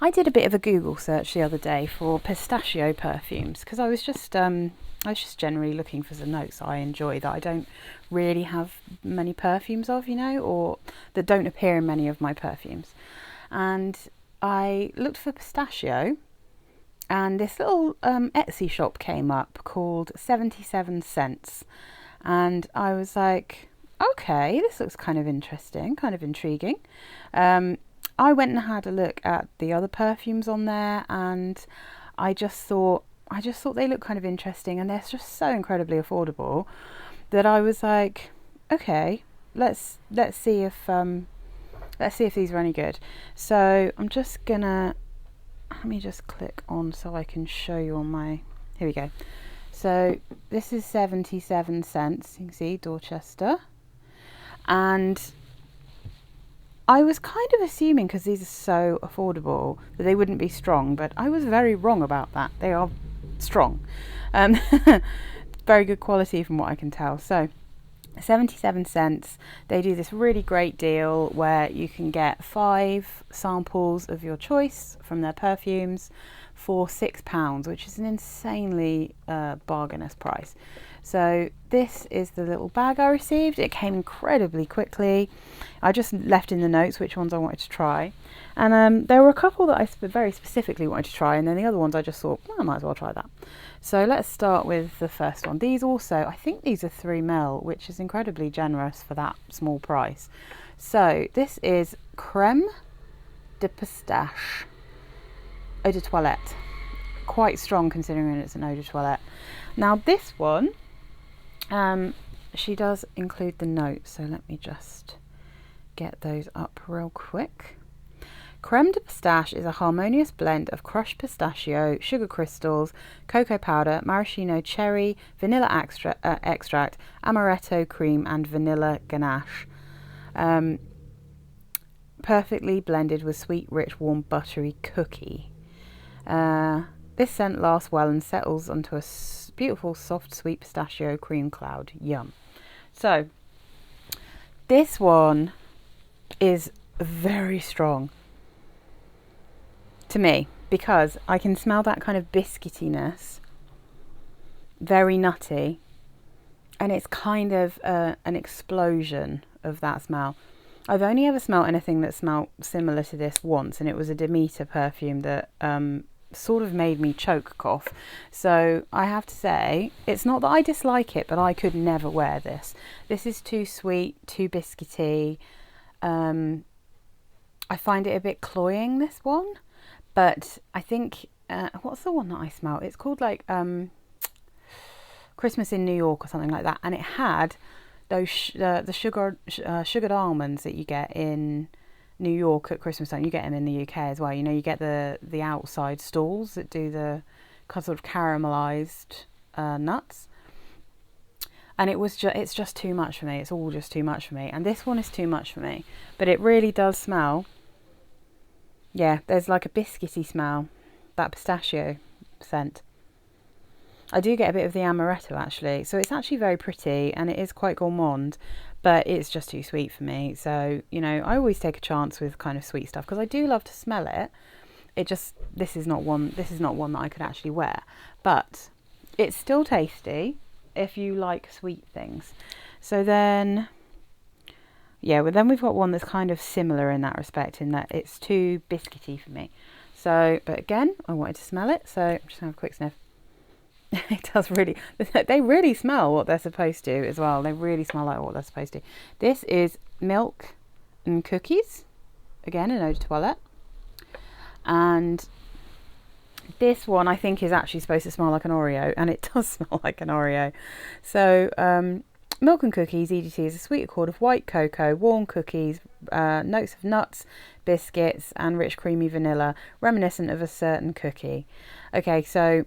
I did a bit of a Google search the other day for pistachio perfumes because I was just generally looking for some notes I enjoy that I don't really have many perfumes of, or that don't appear in many of my perfumes. And I looked for pistachio, and this little Etsy shop came up called 77Scents, and I was like, okay, this looks kind of interesting, kind of intriguing. I went and had a look at the other perfumes on there, and I just thought they looked kind of interesting, and they're just so incredibly affordable that I was like, okay, let's see if these are any good. So I'm just gonna, let me just click on so I can show you on my, here we go. So this is 77Scents, you can see Dorchester, and I was kind of assuming, because these are so affordable, that they wouldn't be strong, but I was very wrong about that. They are strong. Very good quality from what I can tell. So 77Scents, they do this really great deal where you can get 5 samples of your choice from their perfumes for £6, which is an insanely bargainous price. So this is the little bag I received. It came incredibly quickly. I just left in the notes which ones I wanted to try, and there were a couple that I very specifically wanted to try, and then the other ones I just thought, well, I might as well try that. So let's start with the first one. These also, I think these are 3ml, which is incredibly generous for that small price. So this is Creme de Pistache Eau de Toilette. Quite strong considering it's an eau de toilette. Now this one, she does include the notes, so let me just get those up real quick. Creme de Pistache is a harmonious blend of crushed pistachio, sugar crystals, cocoa powder, maraschino cherry, vanilla extract, amaretto cream, and vanilla ganache. Perfectly blended with sweet, rich, warm, buttery cookie. This scent lasts well and settles onto a beautiful, soft, sweet pistachio cream cloud. Yum. So, this one is very strong to me because I can smell that kind of biscuitiness, very nutty, and it's kind of an explosion of that smell. I've only ever smelled anything that smelled similar to this once, and it was a Demeter perfume that sort of made me choke cough. So I have to say, it's not that I dislike it, but I could never wear this. This is too sweet, too biscuity. I find it a bit cloying, this one. But I think, what's the one that I smell? It's called like Christmas in New York or something like that. And it had those the sugared almonds that you get in New York at Christmas time. You get them in the UK as well. You get the outside stalls that do the sort of caramelized nuts. And it's just too much for me. It's all just too much for me. And this one is too much for me. But it really does smell. Yeah, there's like a biscuity smell. That pistachio scent. I do get a bit of the amaretto actually. So it's actually very pretty and it is quite gourmand. But it's just too sweet for me. So, I always take a chance with kind of sweet stuff because I do love to smell it. This is not one that I could actually wear. But it's still tasty if you like sweet things. So then, yeah, well then we've got one that's kind of similar in that respect, in that it's too biscuity for me. So, but again, I wanted to smell it, so I'm just going to have a quick sniff. It does really, they really smell what they're supposed to as well. They really smell like what they're supposed to. This is Milk and Cookies, again an eau de toilette. And this one I think is actually supposed to smell like an Oreo, and it does smell like an Oreo. So Milk and Cookies EDT is a sweet accord of white cocoa, warm cookies, notes of nuts, biscuits, and rich creamy vanilla, reminiscent of a certain cookie. Okay, so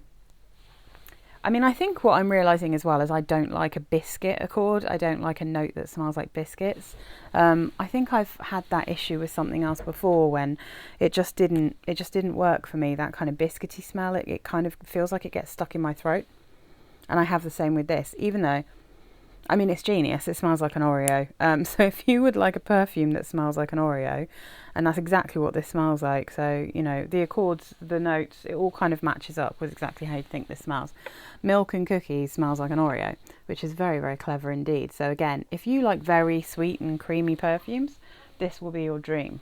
I think what I'm realising as well is I don't like a biscuit accord. I don't like a note that smells like biscuits. I think I've had that issue with something else before when it just didn't work for me, that kind of biscuity smell. It kind of feels like it gets stuck in my throat. And I have the same with this, even though I mean, it's genius. It smells like an Oreo. So if you would like a perfume that smells like an Oreo, and that's exactly what this smells like. So, you know, the accords, the notes, it all kind of matches up with exactly how you think this smells. Milk and cookies smells like an Oreo, which is very, very clever indeed. So again, if you like very sweet and creamy perfumes, this will be your dream.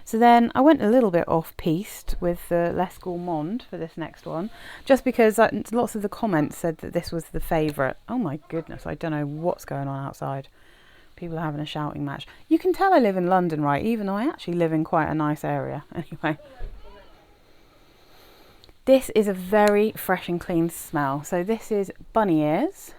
So then I went a little bit off-piste with the less gourmand for this next one, just because lots of the comments said that this was the favourite. Oh my goodness, I don't know what's going on outside. People are having a shouting match. You can tell I live in London, right, even though I actually live in quite a nice area. Anyway. This is a very fresh and clean smell. So this is Bunny Ears.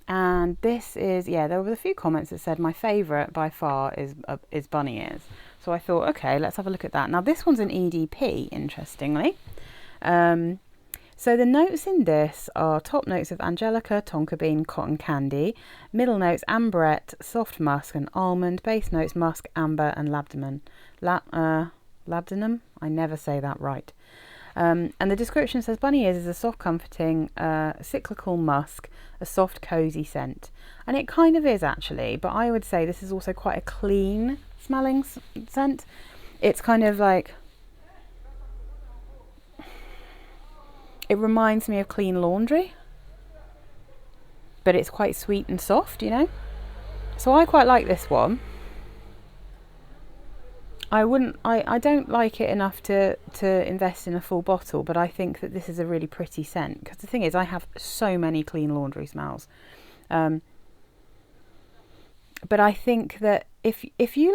And this is, yeah, there were a few comments that said my favourite by far is Bunny Ears. So I thought, okay, let's have a look at that. Now this one's an EDP, interestingly. So the notes in this are top notes of angelica, tonka bean, cotton candy. Middle notes amberette, soft musk and almond. Base notes musk, amber and labdanum. Labdanum? I never say that right. And the description says Bunny Ears is a soft, comforting, cyclical musk, a soft, cosy scent. And it kind of is actually, but I would say this is also quite a clean smelling scent. It's kind of like, it reminds me of clean laundry, but it's quite sweet and soft, you know. So I quite like this one. I don't like it enough to invest in a full bottle, but I think that this is a really pretty scent, because the thing is I have so many clean laundry smells. But I think that if you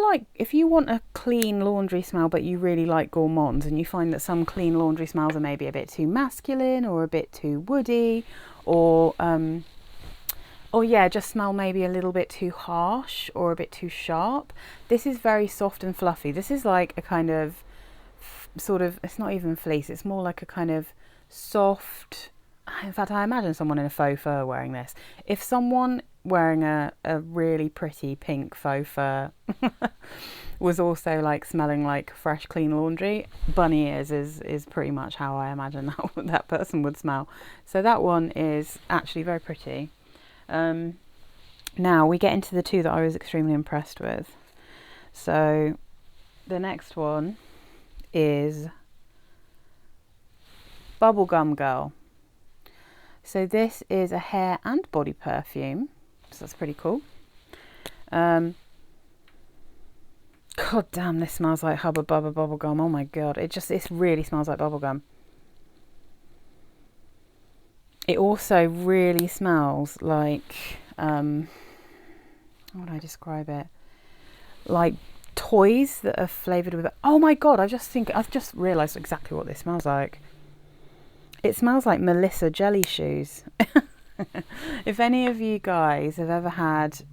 want a clean laundry smell but you really like gourmands, and you find that some clean laundry smells are maybe a bit too masculine or a bit too woody, or yeah, just smell maybe a little bit too harsh or a bit too sharp, this is very soft and fluffy. This is like a kind of sort of, it's not even fleece, it's more like a kind of soft, in fact I imagine someone in a faux fur wearing this. If someone wearing a really pretty pink faux fur was also like smelling like fresh clean laundry, Bunny Ears is pretty much how I imagine that person would smell. So that one is actually very pretty. Now we get into the two that I was extremely impressed with. So the next one is BubbleGum Girl. So this is a hair and body perfume, so that's pretty cool. God damn, this smells like Hubba Bubba bubblegum. Oh my god, it really smells like bubblegum. It also really smells like, how would I describe it? Like toys that are flavoured with, oh my god, I've just realised exactly what this smells like. It smells like Melissa jelly shoes. If any of you guys have ever had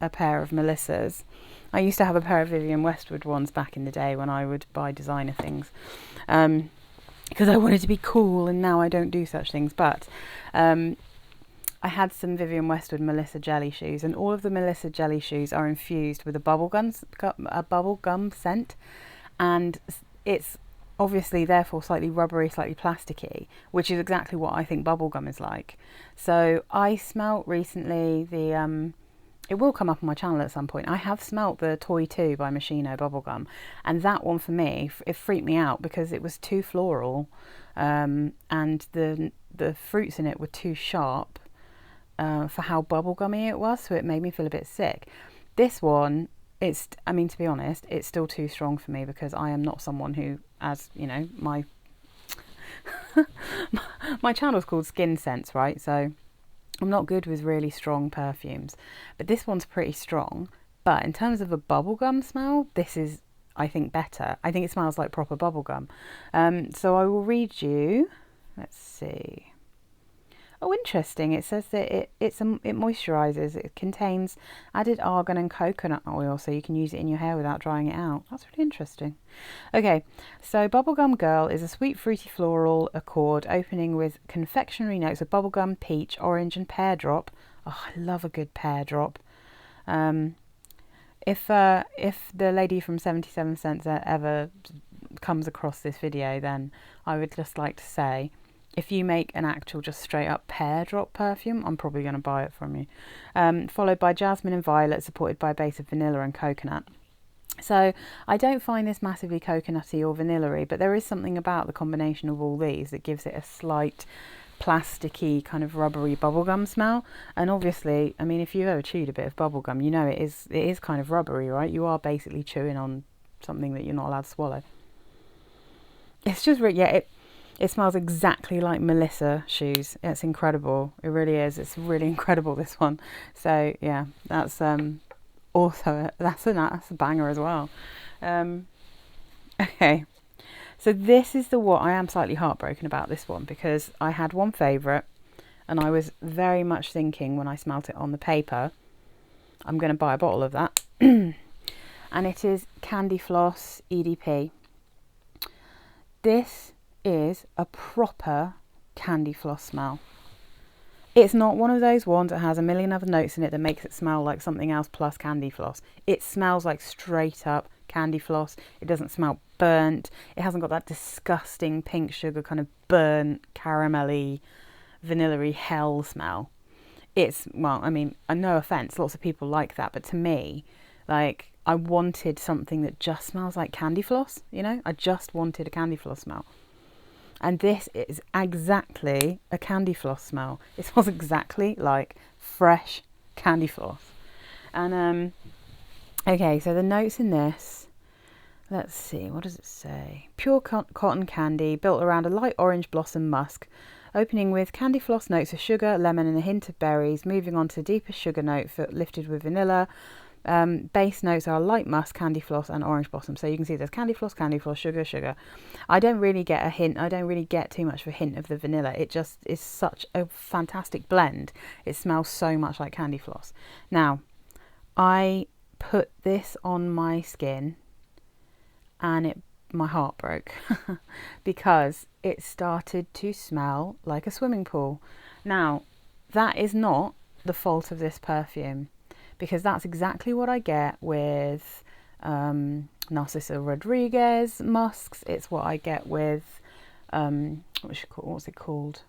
a pair of Melissas, I used to have a pair of Vivienne Westwood ones back in the day when I would buy designer things. Because I wanted to be cool, and now I don't do such things, but I had some Vivienne Westwood Melissa jelly shoes, and all of the Melissa jelly shoes are infused with a bubblegum scent, and it's obviously therefore slightly rubbery, slightly plasticky, which is exactly what I think bubblegum is like. So I smelt recently the it will come up on my channel at some point. I have smelt the Toy 2 by Moschino bubblegum, and that one for me, it freaked me out because it was too floral, and the fruits in it were too sharp for how bubblegummy it was, so it made me feel a bit sick. This one, I mean, to be honest, it's still too strong for me because I am not someone who, as you know, my channel's called Skin Scents, right? So I'm not good with really strong perfumes, but this one's pretty strong. But in terms of a bubblegum smell, this is, I think, better. I think it smells like proper bubblegum. So I will read you, let's see. Oh, interesting. It says that it moisturizes. It contains added argan and coconut oil, so you can use it in your hair without drying it out. That's really interesting. Okay, so Bubblegum Girl is a sweet, fruity floral accord opening with confectionery notes of bubblegum, peach, orange, and pear drop. Oh, I love a good pear drop. If the lady from 77Scents ever comes across this video, then I would just like to say, if you make an actual just straight up pear drop perfume, I'm probably going to buy it from you. Followed by jasmine and violet, supported by a base of vanilla and coconut. So I don't find this massively coconutty or vanilla-y, but there is something about the combination of all these that gives it a slight plasticky kind of rubbery bubblegum smell. And obviously, I mean, if you've ever chewed a bit of bubblegum, you know it is kind of rubbery, right? You are basically chewing on something that you're not allowed to swallow. It's just really, yeah, it smells exactly like Melissa shoes. It's incredible. It really is. It's really incredible, this one. So yeah, that's also that's a banger as well. Okay, so this is the what I am slightly heartbroken about this one, because I had one favourite and I was very much thinking when I smelt it on the paper, I'm going to buy a bottle of that. And it is Candy Floss EDP. This is a proper candy floss smell. It's not one of those ones that has a million other notes in it that makes it smell like something else plus candy floss. It smells like straight up candy floss. It doesn't smell burnt. It hasn't got that disgusting pink sugar kind of burnt caramelly vanilla-y hell smell. It's, well, I mean, no offense, lots of people like that, but to me, like, I wanted something that just smells like candy floss, you know? I just wanted a candy floss smell. And this is exactly a candy floss smell. It smells exactly like fresh candy floss. And okay, so the notes in this, let's see, what does it say? Pure cotton candy built around a light orange blossom musk, opening with candy floss notes of sugar, lemon and a hint of berries, moving on to deeper sugar note lifted with vanilla. Base notes are light musk, candy floss and orange blossom. So you can see there's candy floss, sugar, sugar. I don't really get a hint. I don't really get too much of a hint of the vanilla. It just is such a fantastic blend. It smells so much like candy floss. Now, I put this on my skin and my heart broke because it started to smell like a swimming pool. Now, that is not the fault of this perfume, because that's exactly what I get with Narciso Rodriguez musks. It's what I get with, what's it called?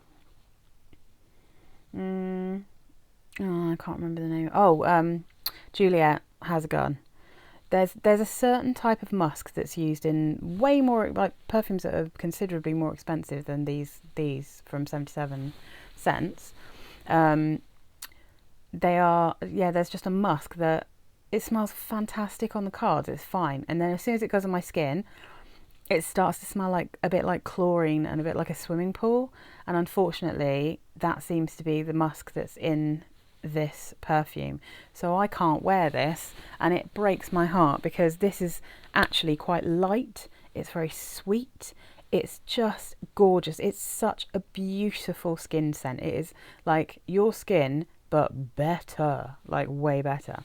Oh, I can't remember the name. Juliet Has a Gun. There's a certain type of musk that's used in way more, like, perfumes that are considerably more expensive than these from 77Scents. There's just a musk that it smells fantastic on the cards, it's fine, and then as soon as it goes on my skin, it starts to smell like a bit like chlorine and a bit like a swimming pool. And unfortunately, that seems to be the musk that's in this perfume. So I can't wear this, and it breaks my heart, because this is actually quite light, it's very sweet, it's just gorgeous. It's such a beautiful skin scent. It is like your skin, but better, like way better.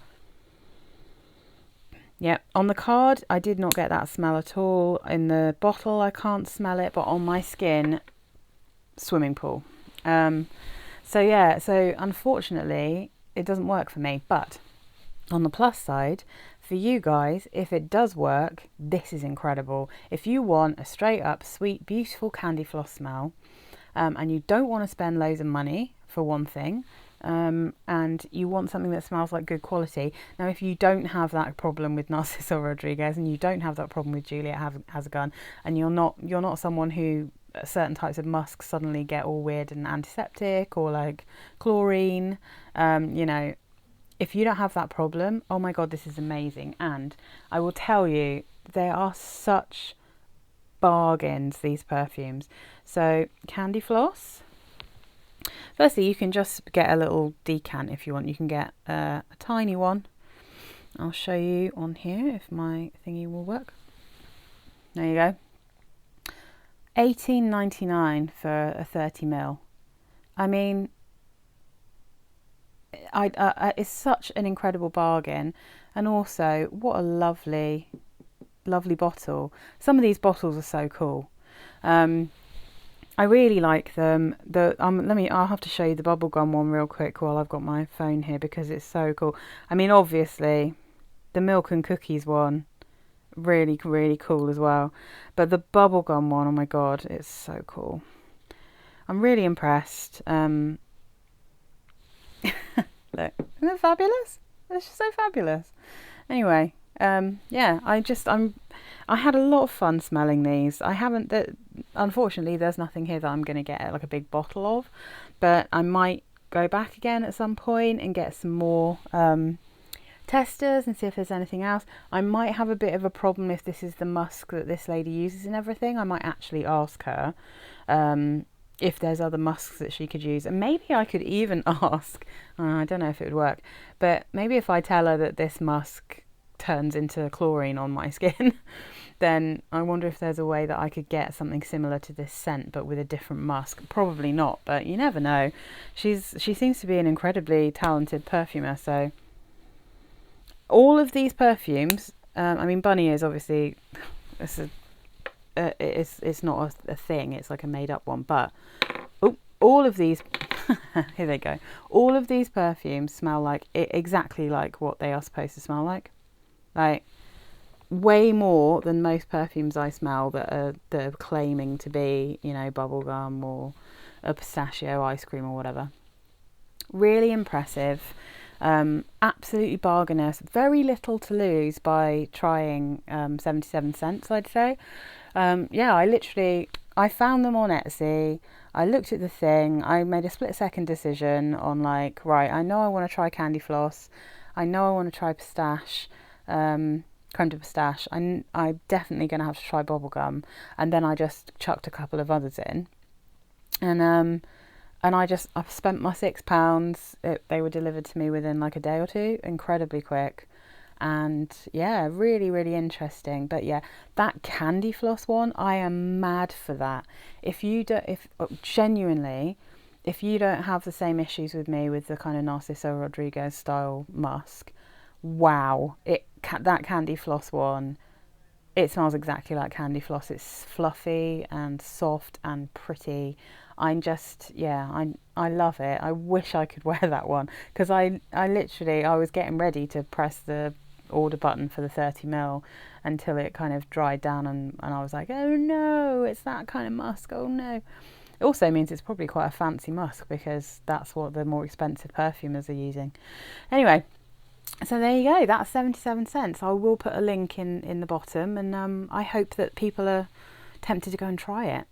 Yep, on the card I did not get that smell at all. In the bottle I can't smell it, but on my skin, swimming pool. So unfortunately it doesn't work for me. But on the plus side, for you guys, if it does work, this is incredible. If you want a straight up sweet beautiful candy floss smell, and you don't want to spend loads of money for one thing, and you want something that smells like good quality. Now, if you don't have that problem with Narciso Rodriguez, and you don't have that problem with Juliet Has a Gun, and you're not someone who certain types of musks suddenly get all weird and antiseptic or like chlorine, if you don't have that problem, oh my god, this is amazing. And I will tell you, they are such bargains, these perfumes. So Candy Floss, firstly, you can just get a little decant if you want. You can get a tiny one. I'll show you on here if my thingy will work. There you go. $18.99 for a 30ml. I mean, it's such an incredible bargain. And also, what a lovely, lovely bottle. Some of these bottles are so cool. I really like them. I'll have to show you the BubbleGum one real quick while I've got my phone here, because it's so cool. I mean, obviously, the milk and cookies one, really, really cool as well. But the BubbleGum one, oh my god, it's so cool. I'm really impressed. Look, isn't it fabulous? It's just so fabulous. Anyway, yeah, I had a lot of fun smelling these. I haven't, unfortunately, there's nothing here that I'm going to get like a big bottle of, but I might go back again at some point and get some more testers and see if there's anything else. I might have a bit of a problem if this is the musk that this lady uses and everything. I might actually ask her if there's other musks that she could use, and maybe I could even ask, I don't know if it would work, but maybe if I tell her that this musk turns into chlorine on my skin, then I wonder if there's a way that I could get something similar to this scent but with a different musk. Probably not, but you never know. She seems to be an incredibly talented perfumer. So all of these perfumes, I mean, Bunny is obviously it's not a thing, it's like a made up one, but all of these here they go, all of these perfumes smell like exactly like what they are supposed to smell like way more than most perfumes I smell that are claiming to be, you know, bubblegum or a pistachio ice cream or whatever. Really impressive. Absolutely bargainous. Very little to lose by trying 77Scents, I'd say. Yeah, I found them on Etsy. I looked at the thing. I made a split-second decision on like, right, I know I want to try candy floss. I know I want to try pistache, creme de pistache. I'm definitely going to have to try bubblegum. And then I just chucked a couple of others in. And I've spent my £6. They were delivered to me within like a day or two, incredibly quick. And yeah, really, really interesting. But yeah, that candy floss one, I am mad for that. If you don't have the same issues with me with the kind of Narciso Rodriguez style musk, wow, that candy floss one, it smells exactly like candy floss. It's fluffy and soft and pretty. I love it. I wish I could wear that one, because I was getting ready to press the order button for the 30ml until it kind of dried down, and I was like, oh no, it's that kind of musk, oh no. It also means it's probably quite a fancy musk, because that's what the more expensive perfumers are using. Anyway, so there you go, that's 77Scents. I will put a link in the bottom, and I hope that people are tempted to go and try it.